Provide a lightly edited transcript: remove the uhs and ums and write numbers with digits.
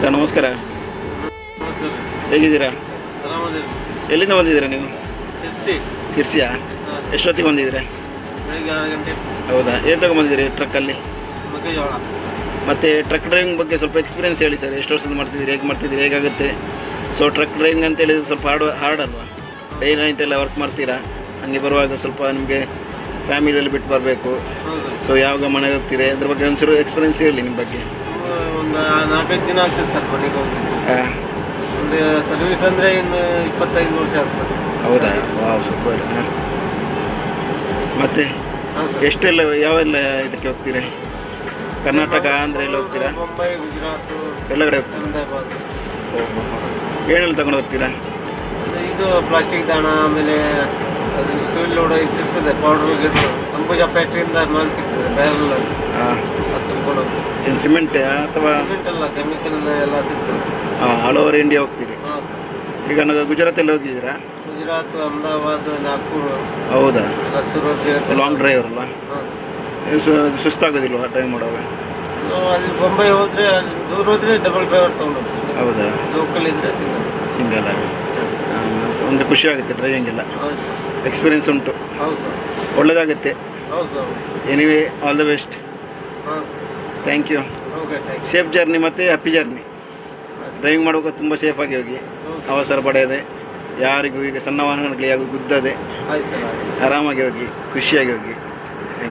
Sir ನಮಸ್ಕಾರ, ನಮಸ್ಕಾರ. ಹೇಗಿದ್ದೀರಾ? ಆರಾಮದಿರಿ. ಎಲ್ಲಿಂದ ಬಂದಿದ್ದೀರಾ ನೀವು? ಶಿರ್ಸಿ. ಸಿರ್ಸಿಯಾ? ಎಷ್ಟೊತ್ತಿಗೆ ಬಂದಿದ್ದೀರಾ? ಬೆಳಿಗ್ಗೆ 6 ಗಂಟೆ. ಹೌದಾ, ಏನು ತೊಗೊಂಬಂದಿದ್ದೀರಿ ಟ್ರಕ್ಕಲ್ಲಿ? ಮೆಕ್ಕೆಜೋಳ. ಮತ್ತು ಟ್ರಕ್ ಡ್ರೈವಿಂಗ್ ಬಗ್ಗೆ ಸ್ವಲ್ಪ ಎಕ್ಸ್ಪೀರಿಯನ್ಸ್ ಹೇಳಿ ಸರ್. ಎಷ್ಟು ವರ್ಷದ ಮಾಡ್ತಿದ್ದೀರಿ, ಹೇಗೆ ಮಾಡ್ತಿದ್ದೀರಿ, ಹೇಗಾಗುತ್ತೆ? ಸೊ ಟ್ರಕ್ ಡ್ರೈವಿಂಗ್ ಅಂತ ಹೇಳಿದ್ರೆ ಸ್ವಲ್ಪ ಹಾರ್ಡ್ ಅಲ್ವಾ? ಡೇ ನೈಟ್ ಎಲ್ಲ ವರ್ಕ್ ಮಾಡ್ತೀರಾ, ಹಂಗೆ ಬರುವಾಗ ಸ್ವಲ್ಪ ನಿಮಗೆ ಫ್ಯಾಮಿಲಿಯಲ್ಲಿ ಬಿಟ್ಟು ಬರಬೇಕು. ಹೌದು. ಸೊ ಯಾವಾಗ ಮನೆಗೆ ಹೋಗ್ತೀರಿ ಅದ್ರ ಬಗ್ಗೆ ಒಂಚೂರು ಎಕ್ಸ್ಪೀರಿಯನ್ಸ್ ಹೇಳಿ ನಿಮ್ಮ ಬಗ್ಗೆ. ಒಂದು 4-5 ದಿನ ಆಗ್ತದೆ ಸರ್ ಮನೆಗೆ ಹೋಗಿ. ಒಂದು ಸರ್ವಿಸ್ ಅಂದರೆ ಇನ್ನು 25 ವರ್ಷ ಆಗ್ತದೆ. ಹೌದಾ? Wow, super. ಮತ್ತು ಹಾಂ ಸರ್. ಎಷ್ಟೆಲ್ಲ ಯಾವೆಲ್ಲ ಇದಕ್ಕೆ ಹೋಗ್ತೀರಿ? ಕರ್ನಾಟಕ, ಆಂಧ್ರ ಎಲ್ಲ ಹೋಗ್ತೀರಾ? ಮುಂಬೈ, ಗುಜರಾತು ಎಲ್ಲ ಕಡೆ ಹೋಗ್ತೀರಾ? ಅಹಮದಾಬಾದ್. ಏನೆಲ್ಲ ತಗೊಂಡು ಹೋಗ್ತೀರಾ? ಇದು ಪ್ಲಾಸ್ಟಿಕ್ ದಾಣ, ಆಮೇಲೆ ಅದು ಸ್ಟೀಲ್ ಲೋಡ್ ಇದು ಸಿಗ್ತದೆ, ಪೌಡ್ರ್ ಗಿಡ್ರು ಅಂಬುಜಾ ಫ್ಯಾಕ್ಟ್ರಿಯಿಂದ ಮಾಲ್ ಸಿಗ್ತದೆ ಬ್ಯಾರಲ್. ಹಾಂ, ಅದು ತುಂಬ್ಕೊಂಡು ಹೋಗ್ತದೆ. ಏನು ಸಿಮೆಂಟ್ ಅಥವಾ? ಸಿಮೆಂಟ್ ಅಲ್ಲ, ಕೆಮಿಕಲ್ ಎಲ್ಲ ಸಿಗ್ತದೆ. ಹಾಂ, ಆಲ್ ಓವರ್ ಇಂಡಿಯಾ ಹೋಗ್ತೀರಿ. ಹಾಂ ಸರ್. ಈಗ ನಾವು ಗುಜರಾತಲ್ಲಿ ಹೋಗಿದ್ದೀರಾ? ಗುಜರಾತ್, ಅಹಮದಾಬಾದ್, ನಾಗ್ಪುರ್, ಹೌದಾ? ಸೂರತ್. ಲಾಂಗ್ ಡ್ರೈವ್ ಅಲ್ಲ? ಹಾಂ. ಸುಸ್ತಾಗೋದಿಲ್ವಾ ಡ್ರೈವ್ ಮಾಡುವಾಗ? ನಾವು ಅಲ್ಲಿ ಬೊಂಬೈ ಹೋದರೆ, ಅಲ್ಲಿ ದೂರ ಹೋದರೆ ಡಬಲ್ ಡ್ರೈವರ್ ತೊಗೊಂಡು ಹೌದಾ? ಲೋಕಲ್ ಇದ್ದರೆ ಸಿಂಗಲ್. ಸಿಂಗಲ್. ಒಂದು ಖುಷಿ ಆಗುತ್ತೆ ಡ್ರೈವಿಂಗ್ ಎಲ್ಲ, ಹೌದು ಸರ್. ಎಕ್ಸ್ಪೀರಿಯನ್ಸ್ ಉಂಟು, ಹೌದು ಸರ್. ಒಳ್ಳೆಯದಾಗುತ್ತೆ. ಹೌದು sir. Anyway, all the best. ಹಾಂ. Thank you. Okay, thank you. Safe journey ಮತ್ತು ಹ್ಯಾಪಿ ಜರ್ನಿ. ಡ್ರೈವಿಂಗ್ ಮಾಡುವಾಗ ತುಂಬ ಸೇಫಾಗಿ ಹೋಗಿ, ಅವಸರ ಪಡೆಯದೆ, ಯಾರಿಗೂ ಈಗ ಸಣ್ಣ ವಾಹನಗಳಿಗೆ ಯಾರಿಗೂ ಗುದ್ದದೆ ಆಯ್ತು ಸರ್. ಆರಾಮಾಗಿ ಹೋಗಿ, ಖುಷಿಯಾಗಿ ಹೋಗಿ.